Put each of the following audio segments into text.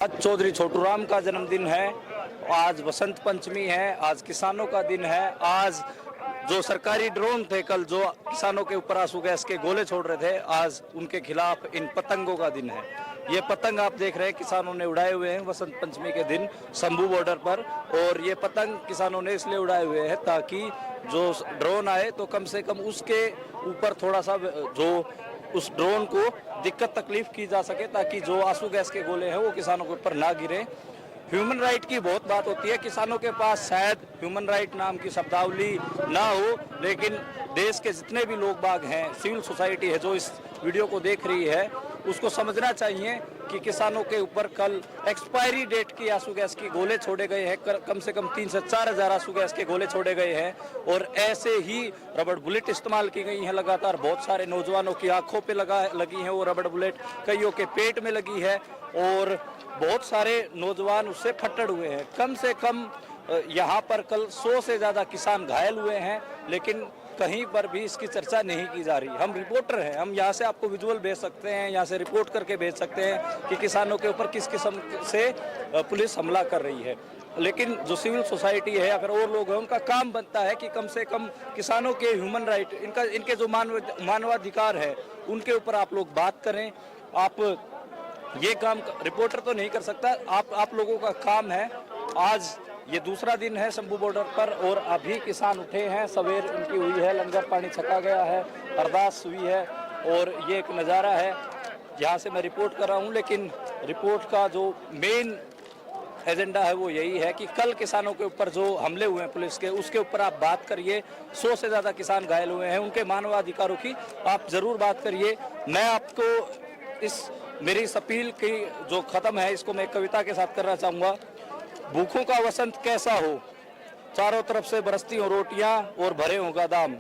आज चौधरी छोटू राम का जन्मदिन है, आज बसंत पंचमी है, आज किसानों का दिन है। आज जो सरकारी ड्रोन थे कल जो किसानों के ऊपर आंसू गैस के गोले छोड़ रहे थे, आज उनके खिलाफ इन पतंगों का दिन है। ये पतंग आप देख रहे हैं किसानों ने उड़ाए हुए हैं बसंत पंचमी के दिन शंभू बॉर्डर पर। और ये पतंग किसानों ने इसलिए उड़ाए हुए हैं ताकि जो ड्रोन आए तो कम से कम उसके ऊपर थोड़ा सा जो उस ड्रोन को दिक्कत तकलीफ की जा सके, ताकि जो आंसू गैस के गोले हैं वो किसानों के ऊपर ना गिरे। ह्यूमन राइट की बहुत बात होती है, किसानों के पास शायद ह्यूमन राइट नाम की शब्दावली ना हो, लेकिन देश के जितने भी लोग बाग हैं, सिविल सोसाइटी है जो इस वीडियो को देख रही है, उसको समझना चाहिए कि किसानों के ऊपर कल एक्सपायरी डेट की आंसू गैस की गोले छोड़े गए हैं। कम से कम 3 से 4 हजार आंसू गैस के गोले छोड़े गए हैं और ऐसे ही रबड़ बुलेट इस्तेमाल की गई हैं लगातार। बहुत सारे नौजवानों की आंखों पे लगी है वो रबड़ बुलेट, कईयों के पेट में लगी है और बहुत सारे नौजवान उससे फट्टड़ हुए हैं। कम से कम यहाँ पर कल 100 से ज़्यादा किसान घायल हुए हैं, लेकिन कहीं पर भी इसकी चर्चा नहीं की जा रही। हम रिपोर्टर हैं, हम यहाँ से आपको विजुअल भेज सकते हैं, यहाँ से रिपोर्ट करके भेज सकते हैं कि किसानों के ऊपर किस किस्म से पुलिस हमला कर रही है। लेकिन जो सिविल सोसाइटी है, अगर और लोग हैं, उनका काम बनता है कि कम से कम किसानों के ह्यूमन राइट, इनके जो मानवाधिकार है उनके ऊपर आप लोग बात करें। आप ये काम रिपोर्टर तो नहीं कर सकता, आप लोगों का काम है। आज ये दूसरा दिन है शंभू बॉर्डर पर और अभी किसान उठे हैं, सवेर इनकी हुई है, लंगर पानी छका गया है, अरदास हुई है और ये एक नज़ारा है जहाँ से मैं रिपोर्ट कर रहा हूँ। लेकिन रिपोर्ट का जो मेन एजेंडा है वो यही है कि कल किसानों के ऊपर जो हमले हुए हैं पुलिस के, उसके ऊपर आप बात करिए। 100 से ज़्यादा किसान घायल हुए हैं, उनके मानवाधिकारों की आप ज़रूर बात करिए। मैं आपको इस मेरी इस अपील की जो ख़त्म है इसको मैं एक कविता के साथ करना चाहूँगा। भूखों का वसंत कैसा हो, चारों तरफ से बरसती हो रोटियां और भरे हो गोदाम।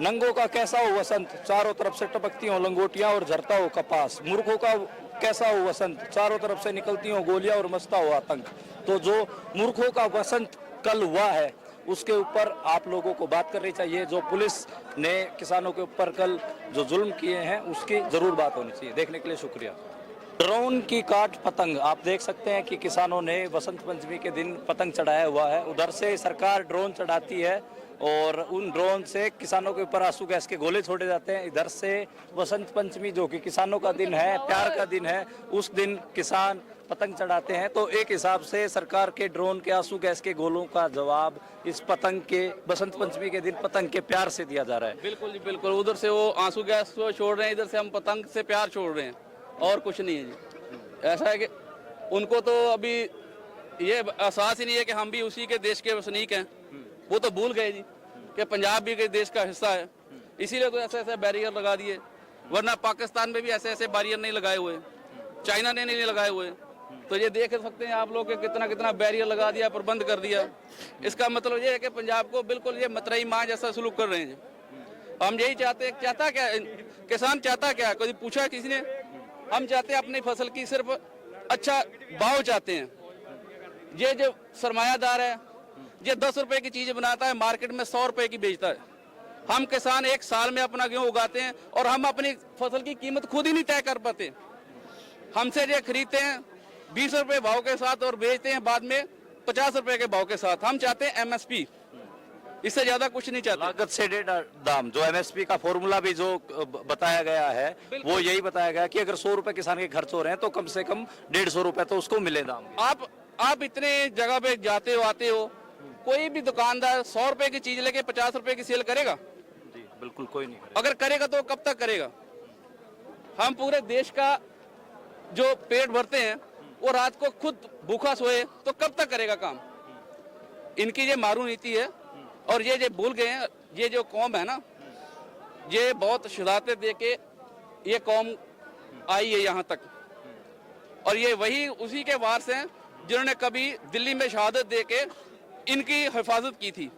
नंगों का कैसा हो वसंत, चारों तरफ से टपकती हो लंगोटियां और झरता हो कपास। मूर्खों का कैसा हो वसंत, चारों तरफ से निकलती हो गोलियां और मचता हो आतंक। तो जो मूर्खों का वसंत कल हुआ है उसके ऊपर आप लोगों को बात करनी चाहिए। जो पुलिस ने किसानों के ऊपर कल जो जुल्म किए हैं उसकी जरूर बात होनी चाहिए। देखने के लिए शुक्रिया। ड्रोन की काट पतंग आप देख सकते हैं कि किसानों ने बसंत पंचमी के दिन पतंग चढ़ाया हुआ है। उधर से सरकार ड्रोन चढ़ाती है और उन ड्रोन से किसानों के ऊपर आंसू गैस के गोले छोड़े जाते हैं। इधर से बसंत पंचमी जो कि किसानों का दिन है, प्यार का दिन है, उस दिन किसान पतंग चढ़ाते हैं। तो एक हिसाब से सरकार के ड्रोन के आंसू गैस के गोलों का जवाब इस पतंग के बसंत पंचमी के दिन पतंग के प्यार से दिया जा रहा है। बिल्कुल जी बिल्कुल, उधर से वो आंसू गैस को छोड़ रहे हैं, इधर से हम पतंग से प्यार छोड़ रहे हैं और कुछ नहीं है जी। ऐसा है कि उनको तो अभी ये एहसास ही नहीं है कि हम भी उसी के देश के वसनीक हैं। वो तो भूल गए जी कि पंजाब भी के देश का हिस्सा है, इसीलिए तो ऐसे ऐसे बैरियर लगा दिए। वरना पाकिस्तान में भी ऐसे ऐसे बैरियर नहीं लगाए हुए, चाइना ने नहीं लगाए हुए। तो ये देख सकते हैं आप लोग कि कितना कितना बैरियर लगा दिया, प्रबंध कर दिया। इसका मतलब ये है कि पंजाब को बिल्कुल ये मतरई माँ जैसा सलूक कर रहे हैं जी। हम यही चाहते हैं, चाहता क्या किसान, चाहता क्या, कभी पूछा किसी ने? हम चाहते हैं अपनी फसल की सिर्फ अच्छा भाव चाहते हैं। ये जो सरमायादार है, ये 10 रुपए की चीज बनाता है, मार्केट में 100 रुपए की बेचता है। हम किसान एक साल में अपना गेहूं उगाते हैं और हम अपनी फसल की कीमत खुद ही नहीं तय कर पाते। हमसे ये खरीदते हैं 20 रुपए भाव के साथ और बेचते हैं बाद में 50 रुपए के भाव के साथ। हम चाहते हैं MSP, इससे ज्यादा कुछ नहीं चाहते। लागत से डेढ़ दाम, जो MSP का फॉर्मूला भी जो बताया गया है वो यही बताया गया कि अगर 100 रुपए किसान के खर्च हो रहे हैं तो कम से कम 150 रुपए तो उसको मिले दाम। आप इतने जगह पे जाते हो आते हो, कोई भी दुकानदार 100 रुपए की चीज लेके 50 रुपए की सेल करेगा? जी बिल्कुल कोई नहीं करेगा। अगर करेगा तो कब तक करेगा? हम पूरे देश का जो पेट भरते हैं वो रात को खुद भूखा सोए तो कब तक करेगा काम? इनकी ये मारू नीति है और ये भूल गए हैं। ये जो कौम है ना, ये बहुत शहादतें दे के ये कौम आई है यहाँ तक, और ये वही उसी के वारिस हैं जिन्होंने कभी दिल्ली में शहादत दे के इनकी हिफाजत की थी।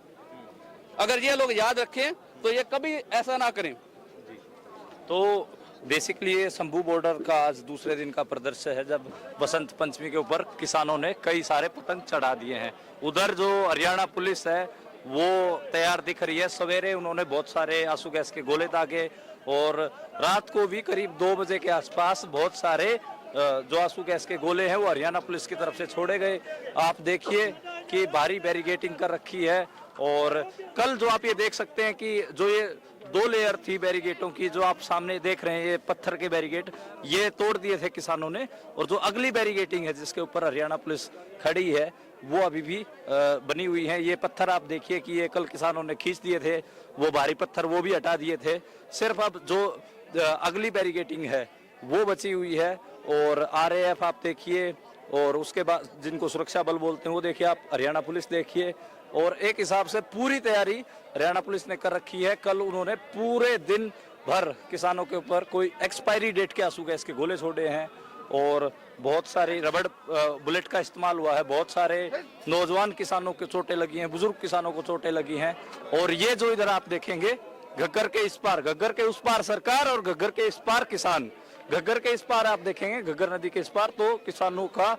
अगर ये लोग याद रखें तो ये कभी ऐसा ना करें। तो बेसिकली ये शंभू बॉर्डर का आज दूसरे दिन का प्रदर्शन है जब बसंत पंचमी के ऊपर किसानों ने कई सारे पतंग चढ़ा दिए हैं। उधर जो हरियाणा पुलिस है वो तैयार दिख रही है। सवेरे उन्होंने बहुत सारे आंसू गैस के गोले दागे और रात को भी करीब 2 बजे के आसपास बहुत सारे जो आंसू गैस के गोले हैं वो हरियाणा पुलिस की तरफ से छोड़े गए। आप देखिए कि भारी बैरिगेटिंग कर रखी है। और कल जो आप ये देख सकते हैं कि जो ये 2 लेयर थी बैरिगेटों की, जो आप सामने देख रहे हैं ये पत्थर के बैरिगेट, ये तोड़ दिए थे किसानों ने। और जो अगली बैरिगेटिंग है जिसके ऊपर हरियाणा पुलिस खड़ी है वो अभी भी बनी हुई है। ये पत्थर आप देखिए कि ये कल किसानों ने खींच दिए थे, वो भारी पत्थर वो भी हटा दिए थे। सिर्फ अब जो अगली बैरिगेटिंग है वो बची हुई है। और आरएएफ आप देखिए, और उसके बाद जिनको सुरक्षा बल बोलते हैं वो देखिए आप, हरियाणा पुलिस देखिए। और एक हिसाब से पूरी तैयारी हरियाणा पुलिस ने कर रखी है। कल उन्होंने पूरे दिन भर किसानों के ऊपर कोई एक्सपायरी डेट के आंसू गैस के गोले छोड़े हैं और बहुत सारी रबड़ बुलेट का इस्तेमाल हुआ है। बहुत सारे नौजवान किसानों को चोटें लगी हैं, बुजुर्ग किसानों को चोटें लगी हैं। और ये जो इधर आप देखेंगे, घग्गर के इस पार, घग्गर के उस पार सरकार और घग्गर के इस पार किसान। घग्गर के इस पार आप देखेंगे, घग्गर नदी के इस पार तो किसानों का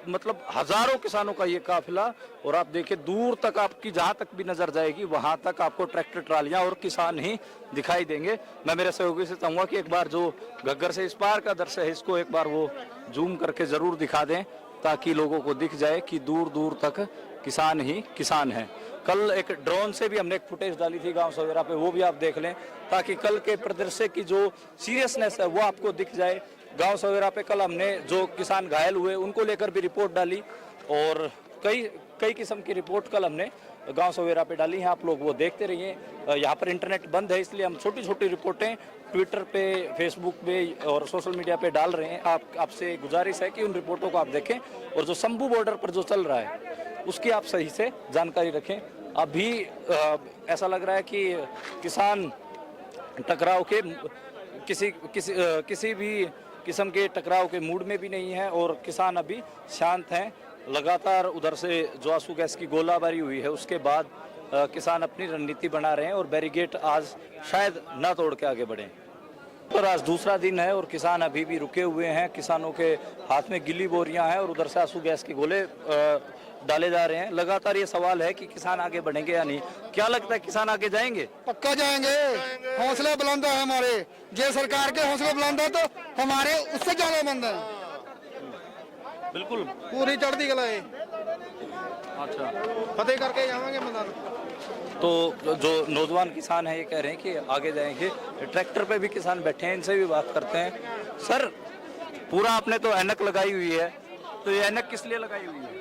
मतलब हजारों किसानों का ये काफिला। और आप देखिए दूर तक आपकी जहां तक भी नजर जाएगी वहां तक आपको ट्रैक्टर ट्रालियां और किसान ही दिखाई देंगे। मैं मेरे सहयोगी से चाहूंगा कि एक बार जो घग्गर से इस पार का दृश्य है इसको एक बार वो जूम करके जरूर दिखा दें ताकि लोगों को दिख जाए कि दूर दूर तक किसान ही किसान है। कल एक ड्रोन से भी हमने एक फुटेज डाली थी गांव सवेरा पे, वो भी आप देख लें ताकि कल के परिदृश्य की जो सीरियसनेस है वो आपको दिख जाए। गांव सवेरा पे कल हमने जो किसान घायल हुए उनको लेकर भी रिपोर्ट डाली और कई किस्म की रिपोर्ट कल हमने गांव सवेरा पे डाली है। आप लोग वो देखते रहिए। यहाँ पर इंटरनेट बंद है इसलिए हम छोटी छोटी रिपोर्टें ट्विटर पे, फेसबुक पे और सोशल मीडिया पे डाल रहे हैं। आपसे गुजारिश है कि उन रिपोर्टों को आप देखें और जो शंभू बॉर्डर पर जो चल रहा है उसकी आप सही से जानकारी रखें। अभी ऐसा लग रहा है कि किसान टकराव के किसी भी किस्म के टकराव के मूड में भी नहीं है और किसान अभी शांत हैं। लगातार उधर से जो आंसू गैस की गोलाबारी हुई है उसके बाद किसान अपनी रणनीति बना रहे हैं और बैरिगेट आज शायद ना तोड़ के आगे बढ़ें। पर आज दूसरा दिन है और किसान अभी भी रुके हुए हैं। किसानों के हाथ में गिल्ली बोरियां हैं और उधर से आंसू गैस के गोले डाले जा रहे हैं। लगातार ये सवाल है कि किसान आगे बढ़ेंगे या नहीं। क्या लगता है किसान आगे जाएंगे? पक्का जाएंगे। हौसले बुलंद है हमारे, जे सरकार के हौसले बुलंद है तो हमारे उससे ज्यादा बुलंद है। बिल्कुल पूरी चढ़ती कला है। अच्छा, फतेह करके जाएंगे मैदान। तो जो नौजवान किसान है ये कह रहे हैं कि आगे जाएंगे। ट्रैक्टर पे भी किसान बैठे हैं, इनसे भी बात करते हैं। सर, पूरा आपने तो ऐनक लगाई हुई है, तो ये ऐनक किस लिए लगाई हुई है?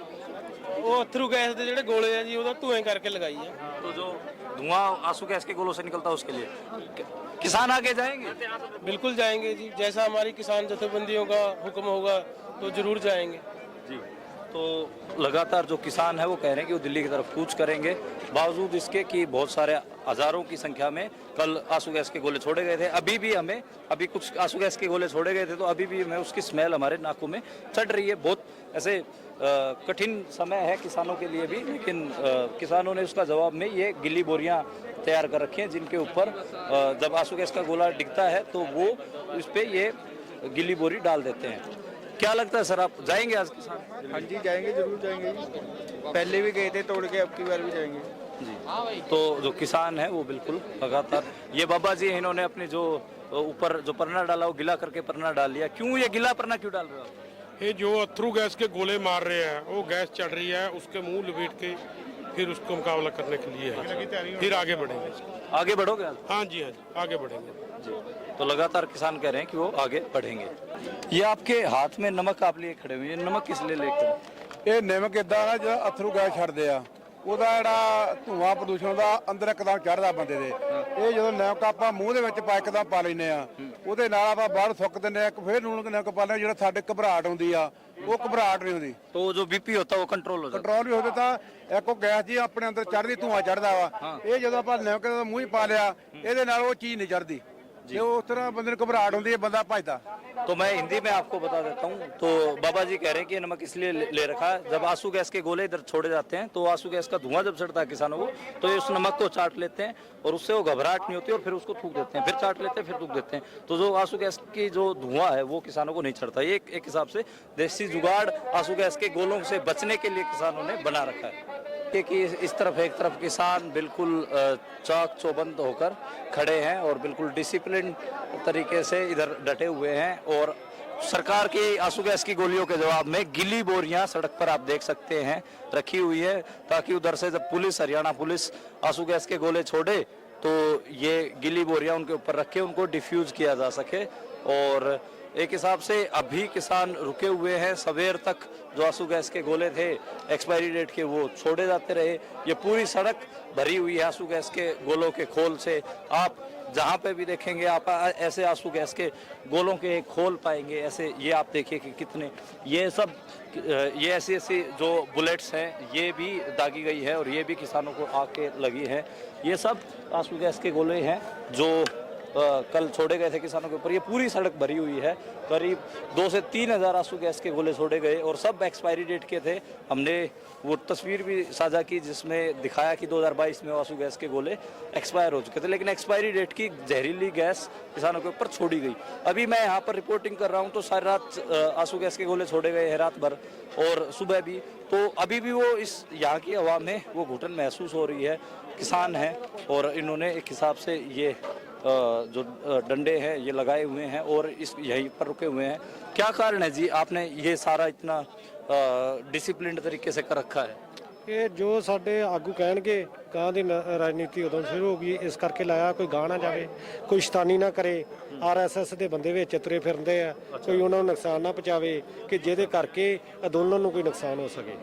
ਉਹ ਅਥਰੂ ਗੈਸ ਦੇ ਜਿਹੜੇ ਗੋਲੇ ਆ ਜੀ ਉਹਦਾ ਧੂਏ ਕਰਕੇ ਲਗਾਈ ਆ। तो जो धुआं आंसू गैस के गोलों से निकलता है उसके लिए किसान आगे जाएंगे? बिल्कुल जाएंगे जी, जैसा हमारी किसान जथेबंदियों का हुक्म होगा तो जरूर जाएंगे जी। तो लगातार जो किसान है वो कह रहे हैं कि वो दिल्ली की तरफ कूच करेंगे, बावजूद इसके कि बहुत सारे हजारों की संख्या में कल आंसू गैस के गोले छोड़े गए थे। अभी कुछ आंसू गैस के गोले छोड़े गए थे तो अभी भी हमें उसकी स्मेल हमारे नाकों में चढ़ रही है। बहुत ऐसे कठिन समय है किसानों के लिए भी, लेकिन किसानों ने उसका जवाब में ये गिल्ली बोरियां तैयार कर रखी हैं जिनके ऊपर जब आंसू गैस का गोला दिखता है तो वो इस पे ये गिल्ली बोरी डाल देते हैं। क्या लगता है सर, आप जाएंगे आज किसान? हाँ जी जाएंगे, जरूर जाएंगे जी। पहले भी गए थे तोड़ के, अब की बार भी जाएंगे जी। तो जो किसान है वो बिल्कुल लगातार, ये बाबा जी हैं, इन्होंने अपने जो ऊपर जो परना डाला वो गिला करके परना डाल लिया। क्यों ये गिला परना क्यों डाल रहे हो आप? ये जो अथरू गैस के गोले मार रहे हैं वो गैस चढ़ रही है, उसके मुंह लपेट के फिर उसको मुकाबला करने के लिए है। फिर आगे बढ़ेंगे। आगे बढ़ोगे आज? हाँ जी, हाँ जी, आगे बढ़ेंगे जी। तो लगातार किसान कह रहे हैं कि वो आगे बढ़ेंगे। ये आपके हाथ में नमक आप लिए खड़े हुए हैं, नमक किस लिए लेकर? ਇਹ ਨਿਮਕ ਇਦਾਂ ਨਾ ਜਿਹੜਾ ਅਥਰੂ ਗੈਸ ਛੱਡਦੇ ਆ ਉਹਦਾ ਜਿਹੜਾ ਧੂਆਂ ਪ੍ਰਦੂਸ਼ਣ ਦਾ ਅੰਦਰ ਇੱਕਦਮ ਚੜਦਾ ਬੰਦੇ ਦੇ। ਇਹ ਜਦੋਂ ਨਿਮਕ ਆਪਾਂ ਮੂੰਹ ਦੇ ਵਿੱਚ ਪਾ ਇੱਕਦਮ ਪਾ ਲੈਨੇ ਆ ਉਹਦੇ ਨਾਲ ਆਪਾਂ ਬਾਹਰ ਸੁੱਕ ਦਿੰਦੇ ਆ, ਫਿਰ ਨੂਣ ਨਿਮਕ ਪਾ ਲੈਂਦੇ, ਜਿਹੜਾ ਸਾਡੇ ਘਬਰਾਹਟ ਹੁੰਦੀ ਆ ਉਹ ਘਬਰਾਹਟ ਨਹੀਂ ਹੁੰਦੀ, तो जो बीपी होता है वो कंट्रोल हो जाता ਕੰਟਰੋਲ ਵੀ ਹੋਵੇ। ਤਾਂ ਇੱਕ ਉਹ ਗੈਸ ਜੀ ਆਪਣੇ ਅੰਦਰ ਚੜਦੀ, ਧੂਆਂ ਚੜਦਾ ਵਾ। ਇਹ ਜਦੋਂ ਆਪਾਂ ਨਿਮਕ ਦਾ ਮੂੰਹ ਹੀ ਪਾ ਲਿਆ ਇਹਦੇ ਨਾਲ ਉਹ ਚੀਜ਼ ਨਹੀਂ ਚੜਦੀ, ਜੇ ਉਸ ਤਰ੍ਹਾਂ ਬੰਦੇ ਨੂੰ ਘਬਰਾਹਟ ਹੁੰਦੀ ਹੈ ਬੰਦਾ ਭੱਜਦਾ। है। तो मैं हिंदी में आपको बता देता हूँ। तो बाबा जी कह रहे हैं कि ये नमक इसलिए ले रखा है, जब आंसू गैस के गोले इधर छोड़े जाते हैं तो आंसू गैस का धुआं जब चढ़ता है किसानों को तो ये उस नमक को चाट लेते हैं और उससे वो घबराहट नहीं होती और फिर उसको थूक देते हैं, फिर चाट लेते हैं, फिर थूक देते हैं। तो जो आंसू गैस की जो धुआं है वो किसानों को नहीं चढ़ता। ये एक हिसाब से देसी जुगाड़ आंसू गैस के गोलों से बचने के लिए किसानों ने बना रखा है। कि इस तरफ एक तरफ किसान बिल्कुल चाक चौबंद होकर खड़े हैं और बिल्कुल डिसिप्लिन तरीके से इधर डटे हुए हैं और सरकार की आंसू गैस की गोलियों के जवाब में गिली बोरियां सड़क पर आप देख सकते हैं रखी हुई है, ताकि उधर से जब पुलिस, हरियाणा पुलिस आंसू गैस के गोले छोड़े तो ये गिली बोरियां उनके ऊपर रख के उनको डिफ्यूज किया जा सके। और एक हिसाब से अभी किसान रुके हुए हैं, सवेर तक जो आंसू गैस के गोले थे एक्सपायरी डेट के वो छोड़े जाते रहे। ये पूरी सड़क भरी हुई है आंसू गैस के गोलों के खोल से। आप जहाँ पे भी देखेंगे आप ऐसे आंसू गैस के गोलों के खोल पाएंगे। ऐसे ये आप देखिए कि कितने ये सब ये ऐसी ऐसी जो बुलेट्स हैं ये भी दागी गई है और ये भी किसानों को आके लगी है। ये सब आंसू गैस के गोले हैं जो कल छोड़े गए थे किसानों के ऊपर। ये पूरी सड़क भरी हुई है, करीब 2 से 3 हज़ार आंसू गैस के गोले छोड़े गए और सब एक्सपायरी डेट के थे। हमने वो तस्वीर भी साझा की जिसमें दिखाया कि 2022 में आंसू गैस के गोले एक्सपायर हो चुके थे, लेकिन एक्सपायरी डेट की जहरीली गैस किसानों के ऊपर छोड़ी गई। अभी मैं यहाँ पर रिपोर्टिंग कर रहा हूँ तो सारी रात आंसू गैस के गोले छोड़े गए हैं, रात भर और सुबह भी। तो अभी भी वो इस यहाँ की हवा में वो घुटन महसूस हो रही है। किसान हैं और इन्होंने एक हिसाब से ये जो डंडे हैं ये लगाए हुए हैं और इस यहीं पर रुके हुए हैं। क्या कारण है जी आपने ये सारा इतना डिसिप्लिन तरीके से कर रखा है? ਇਹ ਜੋ ਸਾਡੇ ਆਗੂ ਕਹਿਣਗੇ ਗਾਂ ਦੀ ਰਾਜਨੀਤੀ ਉਦੋਂ ਸ਼ੁਰੂ ਹੋ ਗਈ, ਇਸ ਕਰਕੇ ਲਾਇਆ ਕੋਈ ਗਾਂ ਨਾ ਜਾਵੇ, ਕੋਈ ਸ਼ੈਤਾਨੀ ਨਾ ਕਰੇ, ਆਰਐਸਐਸ ਦੇ ਬੰਦੇ ਵਿੱਚ ਤੁਰੇ ਫਿਰਦੇ ਆ, ਕੋਈ ਉਹਨਾਂ ਨੂੰ ਨੁਕਸਾਨ ਨਾ ਪਹੁੰਚਾਵੇ ਕਿ ਜਿਹਦੇ ਕਰਕੇ ਅੰਦੋਲਨ ਨੂੰ ਕੋਈ ਨੁਕਸਾਨ ਹੋ ਸਕੇ।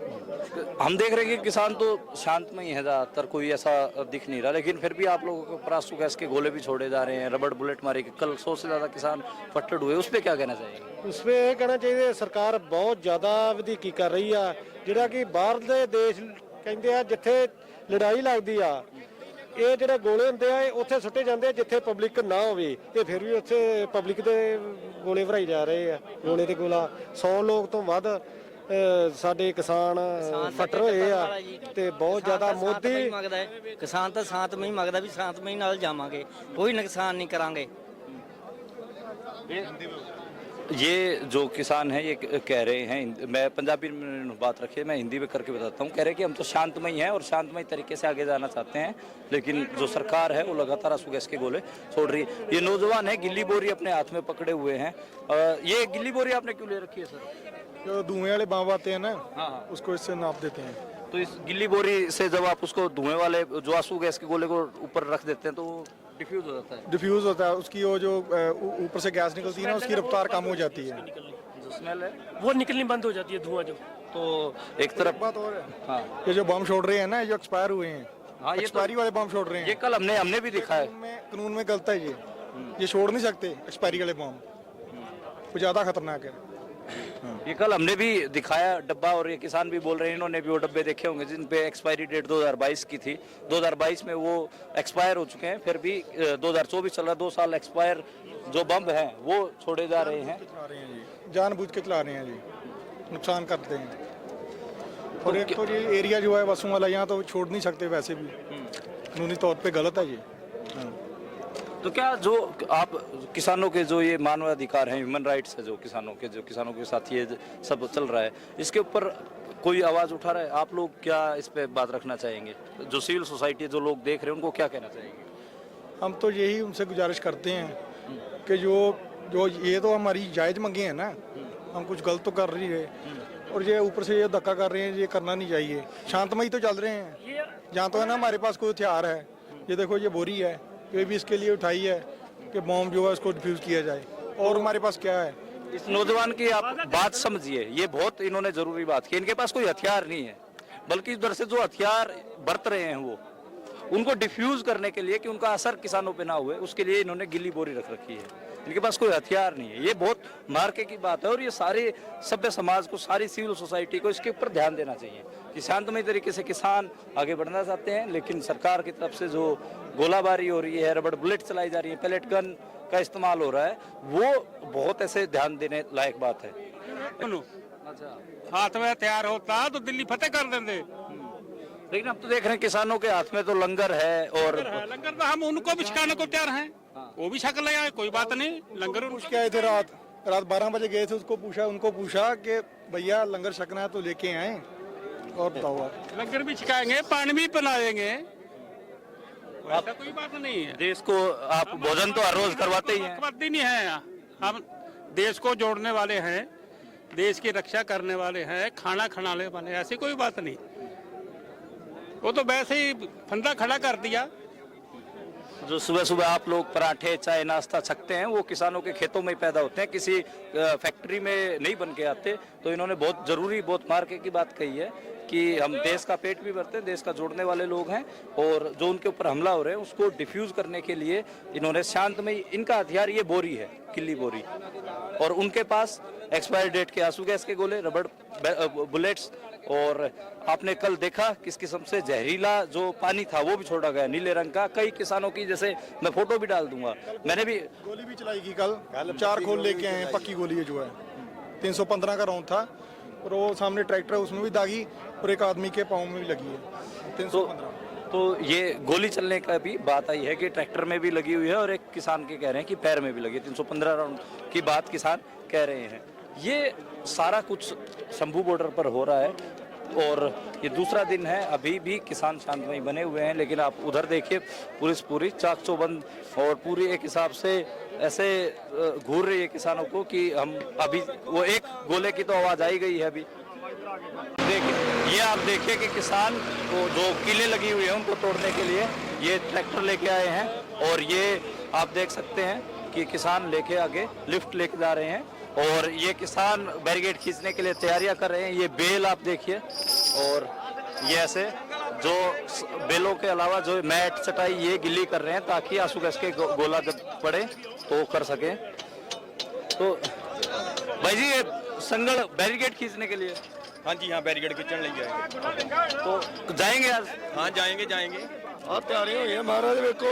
हम देख रहे हैं कि किसान तो शांतमय है ज़्यादातर, कोई ऐसा दिख नहीं रहा, लेकिन फिर भी आप लोगों के ऊपर आंसू गैस के गोले भी छोड़े जा रहे हैं, रबड़ बुलेट मारे। कल 100 से ज़्यादा किसान फट्टड़ हुए, उस पर क्या कहना चाहिए? ਉਸ ਵੇ ਇਹ ਕਹਿਣਾ ਚਾਹੀਦਾ ਸਰਕਾਰ ਬਹੁਤ ਜ਼ਿਆਦਾ ਵਧੀਕੀ ਕਰ ਰਹੀ ਆ, ਜਿਹੜਾ ਕਿ ਬਾਹਰ ਦੇ ਦੇਸ਼ ਕਹਿੰਦੇ ਆ ਜਿੱਥੇ ਲੜਾਈ ਲੱਗਦੀ ਆ ਇਹ ਜਿਹੜੇ ਗੋਲੇ ਹੁੰਦੇ ਆ ਇਹ ਉੱਥੇ ਸੁੱਟੇ ਜਾਂਦੇ ਆ ਜਿੱਥੇ ਪਬਲਿਕ ਨਾ ਹੋਵੇ, ਇਹ ਫਿਰ ਵੀ ਉੱਥੇ ਪਬਲਿਕ ਦੇ ਗੋਲੇ ਭਰਾਈ ਜਾ ਰਹੇ ਆ। ਗੋਲੇ ਤੇ ਗੋਲਾ 100 ਲੋਕ ਤੋਂ ਵੱਧ ਸਾਡੇ ਕਿਸਾਨ ਫੱਟਰ ਹੋਏ ਆ ਤੇ ਬਹੁਤ ਜ਼ਿਆਦਾ ਮੋਦੀ ਕਿਸਾਨ ਤਾਂ ਸ਼ਾਂਤਮਈ ਮੰਗਦਾ ਵੀ ਸ਼ਾਂਤਮਈ ਨਾਲ ਜਾਵਾਂਗੇ, ਕੋਈ ਨੁਕਸਾਨ ਨਹੀਂ ਕਰਾਂਗੇ। ये जो किसान है ये कह रहे हैं, मैं पंजाबी में बात रखिए, मैं हिंदी में करके बताता हूँ। कह रहे हैं कि हम तो शांतमय हैं और शांतमय तरीके से आगे जाना चाहते हैं, लेकिन जो सरकार है वो लगातार आंसू गैस के गोले छोड़ रही है। ये नौजवान है गिल्ली बोरी अपने हाथ में पकड़े हुए हैं। ये गिल्ली बोरी आपने क्यों ले रखी है सर? जो धुएं वाले बम आते हैं ना, उसको इससे नाप देते हैं। तो इस गिल्ली बोरी से जब आप उसको धुएं वाले जो आंसू गैस के गोले को ऊपर रख देते हैं तो डिफ्यूज हो जाता है। डिफ्यूज होता है, उसकी वो जो ऊपर से गैस निकलती है ना उसकी रफ्तार कम हो जाती है, जो स्मेल है वो निकलनी बंद हो जाती है धुआं जो। तो एक तरफ बात और है। हाँ ये जो बम छोड़ रहे हैं ना, जो एक्सपायर हुए हैं, हाँ, ये एक्सपायरी वाले बम छोड़ रहे हैं। ये कल हमने भी दिखा है। कानून में गलत है ये छोड़ नहीं सकते एक्सपायरी वाले बम, वो ज्यादा खतरनाक है। ये कल हमने भी दिखाया डब्बा और ये किसान भी बोल रहे हैं इन्होंने भी वो डब्बे देखे होंगे जिन पे एक्सपायरी डेट 2022 की थी। 2022 में वो एक्सपायर हो चुके हैं, फिर भी 2024 चल रहा, 2 साल एक्सपायर जो बम हैं वो छोड़े जा रहे हैं। चला रहे हैं जी, जानबूझ के चला रहे हैं जी, नुकसान करते हैं। और एक तो ये एरिया जो है वसुं वाला, यहाँ तो छोड़ नहीं सकते वैसे भी, कानूनी तौर पे गलत है ये। तो क्या जो आप किसानों के जो ये मानवाधिकार हैं, ह्यूमन राइट्स है जो किसानों के साथ ये सब चल रहा है, इसके ऊपर कोई आवाज़ उठा रहा है? आप लोग क्या इस पे बात रखना चाहेंगे? जो सिविल सोसाइटी जो लोग देख रहे हैं उनको क्या कहना चाहेंगे? हम तो यही उनसे गुजारिश करते हैं कि जो ये तो हमारी जायज़ मंगे हैं ना, हम कुछ गलत तो कर रही है और ये ऊपर से ये धक्का कर रहे हैं, ये करना नहीं चाहिए। शांतमई तो चल रहे हैं, जहाँ तो है ना हमारे पास कोई हथियार है, ये देखो ये बोरी है, ये भी इसके लिए उठाई है कि बॉम्ब जो है उसको डिफ्यूज किया जाए। और हमारे पास क्या है? इस नौजवान की आप बात समझिए, ये बहुत इन्होंने जरूरी बात की। इनके पास कोई हथियार नहीं है, बल्कि उधर से जो हथियार बरत रहे हैं वो उनको डिफ्यूज करने के लिए कि उनका असर किसानों पे ना हुए, उसके लिए इन्होंने गिल्ली बोरी रख रखी है। इनके पास कोई हथियार नहीं है, ये बहुत मार्के की बात है। और ये सारे सभ्य समाज को, सारी सिविल सोसाइटी को इसके ऊपर ध्यान देना चाहिए कि शांतमय तरीके से किसान आगे बढ़ना चाहते हैं, लेकिन सरकार की तरफ से जो गोलाबारी हो रही है, रबड़ बुलेट चलाई जा रही है, पैलेट गन का इस्तेमाल हो रहा है, वो बहुत ऐसे ध्यान देने लायक बात है। अच्छा, हाथ में हथियार होता तो दिल्ली फतेह कर देते, लेकिन अब तो देख रहे हैं किसानों के हाथ में तो लंगर है और लंगर तो हम उनको भी छिकाने को तैयार हैं, वो भी छक ले आए, कोई बात नहीं। लंगर पूछ के आए थे रात 12 बजे गए थे, उनको पूछा कि भैया लंगर छकना है तो लेके आए। और बताओ आप, लंगर भी छिकाएंगे, पानी भी पिलाएंगे, ऐसा कोई बात नहीं है। देश को आप भोजन तो हर रोज करवाते ही हैं। नहीं है, हम देश को जोड़ने वाले हैं, देश की रक्षा करने वाले हैं, खाना खिलाने वाले, ऐसी कोई बात नहीं। वो तो वैसे ही फंदा खड़ा कर दिया। जो सुबह सुबह आप लोग पराठे चाय नाश्ता छकते हैं वो किसानों के खेतों में पैदा होते हैं, किसी फैक्ट्री में नहीं बन के आते। तो इन्होंने बहुत जरूरी, बहुत मार्के की बात कही है कि हम देश का पेट भी भरते हैं, देश का जोड़ने वाले लोग हैं, और जो उनके ऊपर हमला हो रहे हैं उसको डिफ्यूज करने के लिए इन्होंने शांतमयी, इनका हथियार ये बोरी है, किल्ली बोरी, और उनके पास एक्सपायरी डेट के आंसू गैस के गोले, रबड़ बुलेट्स, और आपने कल देखा किस किस्म से जहरीला जो पानी था वो भी छोड़ा गया नीले रंग का। कई किसानों की, जैसे मैं फोटो भी डाल दूंगा, मैंने भी गोली भी चलाई गई कल 4 खोल लेके आए हैं, पक्की गोली है जो है 315 का राउंड था, और वो सामने ट्रैक्टर है उसमें भी दागी, और एक आदमी के पाँव में भी लगी है 315। तो ये गोली चलने का भी बात आई है कि ट्रैक्टर में भी लगी हुई है, और एक किसान के कह रहे हैं कि पैर में भी लगी है। 315 राउंड की बात किसान कह रहे हैं। ये सारा कुछ शंभू बॉर्डर पर हो रहा है, और ये दूसरा दिन है, अभी भी किसान शांतमयी बने हुए हैं। लेकिन आप उधर देखिए, पुलिस पूरी चाक चौबंद और पूरी एक हिसाब से ऐसे घूर रही है किसानों को कि हम अभी, वो एक गोले की तो आवाज़ आई गई है अभी। देखिए, ये आप देखिए कि किसान को जो कीलें लगी हुई हैं उनको तोड़ने के लिए ये ट्रैक्टर लेके आए हैं, और ये आप देख सकते हैं कि किसान लेके आगे लिफ्ट लेके जा रहे हैं, और ये किसान बैरिकेड खींचने के लिए तैयारियां कर रहे हैं। ये बेल आप देखिए, और ये ऐसे जो बेलों के अलावा जो मैट चटाई ये गिल्ली कर रहे हैं ताकि आंसू गैस के गोला जब पड़े तो कर सके। तो भाई जी, ये संगड़ बैरिकेड खींचने के लिए? हाँ जी, हाँ, बैरिकेड खींचने लग जाएंगे। तो जाएंगे आज? हाँ, जाएंगे। हाँ, तैयारी हो गई है महाराज, देखो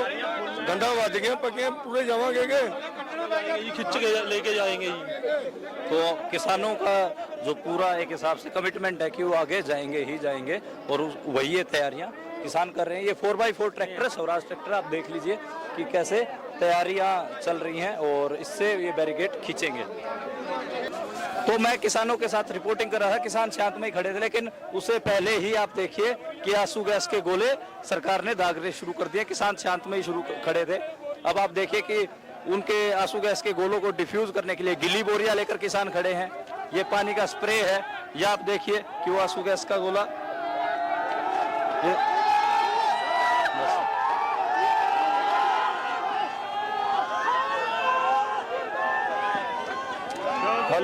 घंटा बज गया, पक्के पूरे जावांगे के खींच के लेके जाएंगे जी। तो किसानों का जो पूरा एक हिसाब से कमिटमेंट है कि वो आगे जाएंगे ही जाएंगे, और वही ये तैयारियां किसान कर रहे हैं। ये 4x4 ट्रैक्टर, स्वराज ट्रैक्टर, आप देख लीजिए कि कैसे तैयारियां चल रही हैं, और इससे ये बैरिकेड खींचेंगे। तो मैं किसानों के साथ रिपोर्टिंग कर रहा था, किसान शांतमय खड़े थे, लेकिन उससे पहले ही आप देखिए कि आंसू गैस के गोले सरकार ने दागने शुरू कर दिए। किसान शांतमय खड़े थे। अब आप देखिए कि उनके आंसू गैस के गोलों को डिफ्यूज करने के लिए गिल्ली बोरियां लेकर किसान खड़े हैं। ये पानी का स्प्रे है, या आप देखिए कि वो आंसू गैस का गोला, ये